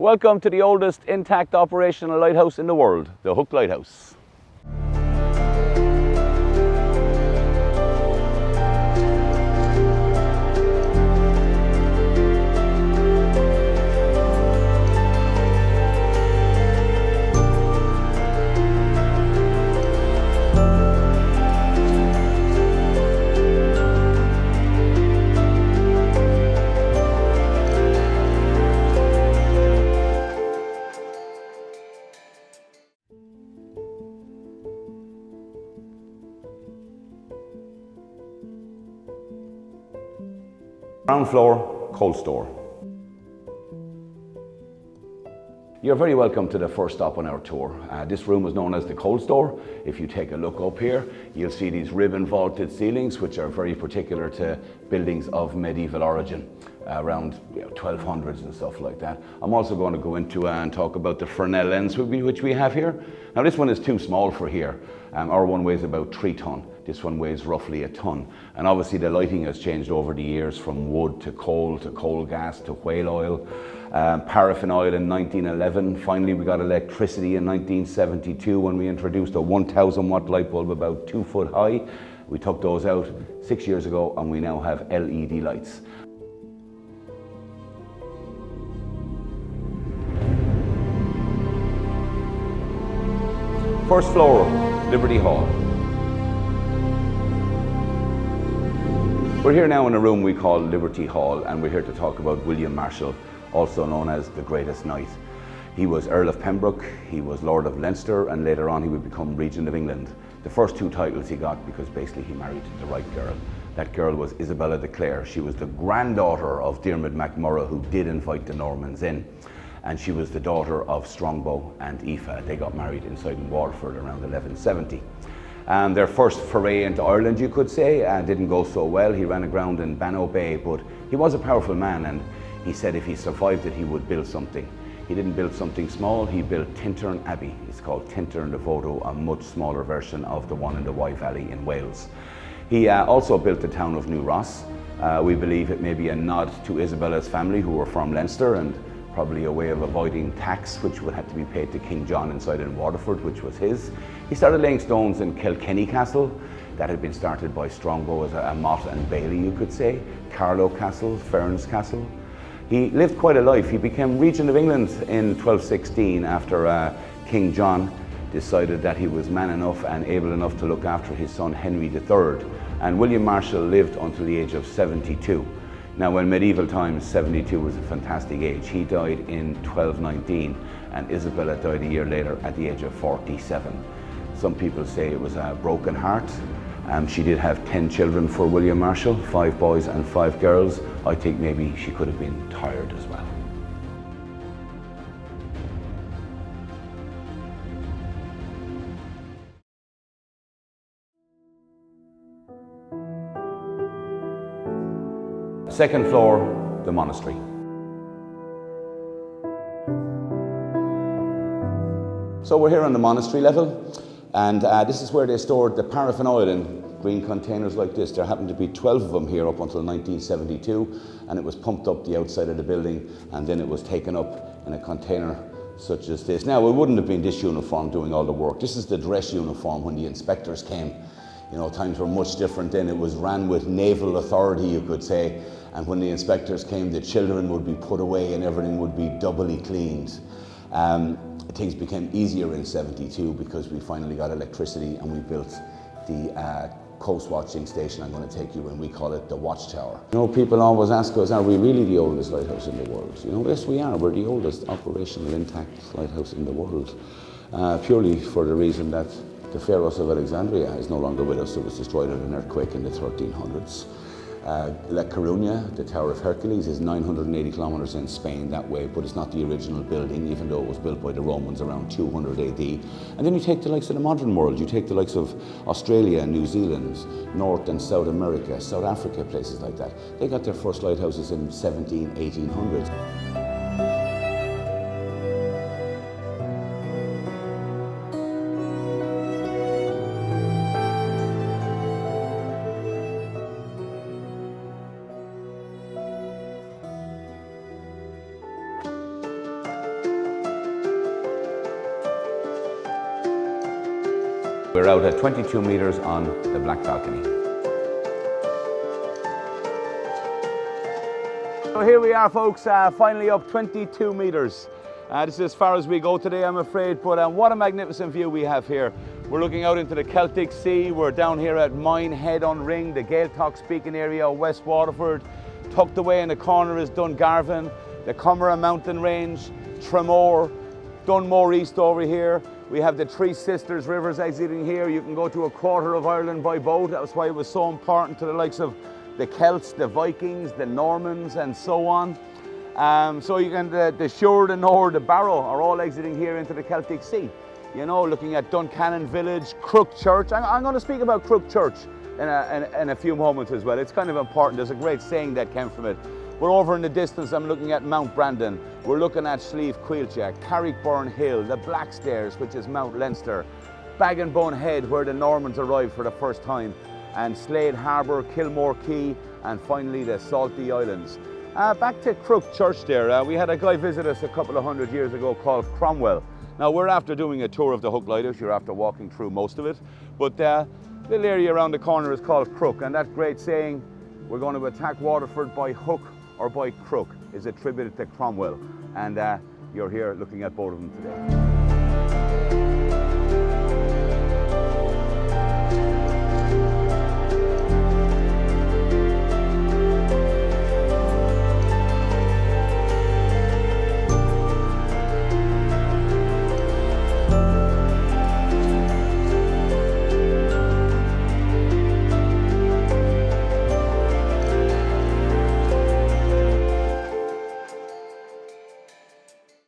Welcome to the oldest intact operational lighthouse in the world, the Hook Lighthouse. Ground floor, coal store. You're very welcome to the first stop on our tour. This room is known as the coal store. If you take a look up here, you'll see these ribbon vaulted ceilings, which are very particular to buildings of medieval origin, around 1200s and stuff like that. I'm also going to go into and talk about the Fresnel lens which we have here. Now this one is too small for here. Our one weighs about 3 ton. This one weighs roughly 1 ton. And obviously the lighting has changed over the years from wood to coal gas to whale oil, paraffin oil in 1911. Finally we got electricity in 1972 when we introduced a 1000 watt light bulb about 2 foot high. We took those out 6 years ago and we now have LED lights. First floor, Liberty Hall. We're here now in a room we call Liberty Hall, and we're here to talk about William Marshall, also known as the Greatest Knight. He was Earl of Pembroke, he was Lord of Leinster, and later on he would become Regent of England. The first 2 titles he got because basically he married the right girl. That girl was Isabella de Clare. She was the granddaughter of Diarmid MacMurrough, who did invite the Normans in. And she was the daughter of Strongbow and Aoife. They got married inside in Waterford around 1170. Their first foray into Ireland, you could say, didn't go so well. He ran aground in Bannow Bay, but he was a powerful man, and he said if he survived it, he would build something. He didn't build something small, he built Tintern Abbey. It's called Tintern de Voto, a much smaller version of the one in the Wye Valley in Wales. He also built the town of New Ross. We believe it may be a nod to Isabella's family, who were from Leinster, and probably a way of avoiding tax, which would have to be paid to King John inside in Waterford, which was his. He started laying stones in Kilkenny Castle. That had been started by Strongbow as a motte and bailey, you could say. Carlow Castle, Ferns Castle. He lived quite a life. He became Regent of England in 1216 after King John decided that he was man enough and able enough to look after his son Henry III. And William Marshall lived until the age of 72. Now, in medieval times, 72 was a fantastic age. He died in 1219, and Isabella died a year later at the age of 47. Some people say it was a broken heart. She did have 10 children for William Marshall, 5 boys and 5 girls. I think maybe she could have been tired as well. Second floor, the monastery. So we're here on the monastery level, and this is where they stored the paraffin oil in green containers like this. There happened to be 12 of them here up until 1972, and it was pumped up the outside of the building, and then it was taken up in a container such as this. Now, it wouldn't have been this uniform doing all the work. This is the dress uniform when the inspectors came. You know, times were much different then. It was ran with naval authority, you could say. And when the inspectors came, the children would be put away and everything would be doubly cleaned. Things became easier in 72 because we finally got electricity and we built the coast watching station I'm going to take you in. We call it the Watchtower. You know, people always ask us, are we really the oldest lighthouse in the world? You know, yes we are. We're the oldest operational intact lighthouse in the world. Purely for the reason that the Pharos of Alexandria is no longer with us. It was destroyed in an earthquake in the 1300s. La Coruña, the Tower of Hercules, is 980 kilometers in Spain that way, but it's not the original building, even though it was built by the Romans around 200 AD. And then you take the likes of the modern world. You take the likes of Australia, New Zealand, North and South America, South Africa, places like that. They got their first lighthouses in 1800s. We're out at 22 metres on the Black Balcony. So here we are, folks, finally up 22 metres. This is as far as we go today, I'm afraid, but what a magnificent view we have here. We're looking out into the Celtic Sea. We're down here at Minehead on Ring, the Gaeltacht speaking area of West Waterford. Tucked away in the corner is Dungarvan, the Comeragh mountain range, Tramore, Dunmore East over here. We have the Three Sisters rivers exiting here. You can go to a quarter of Ireland by boat. That was why it was so important to the likes of the Celts, the Vikings, the Normans, and so on. So you can, the Shure, the Nore, the Barrow are all exiting here into the Celtic Sea. You know, looking at Duncannon Village, Crook Church. I'm going to speak about Crook Church in a few moments as well. It's kind of important. There's a great saying that came from it. We're over in the distance, I'm looking at Mount Brandon. We're looking at Slieve Cuilcha, Carrickburn Hill, the Blackstairs, which is Mount Leinster, Baginbone Head, where the Normans arrived for the first time, and Slade Harbour, Kilmore Quay, and finally the Saltee Islands. Back to Crook Church there, we had a guy visit us a couple of 100 years ago called Cromwell. Now we're after doing a tour of the Hook Lighthouse, you're after walking through most of it, but the little area around the corner is called Crook, and that great saying, we're going to attack Waterford by hook or by crook, is attributed to Cromwell, and you're here looking at both of them today.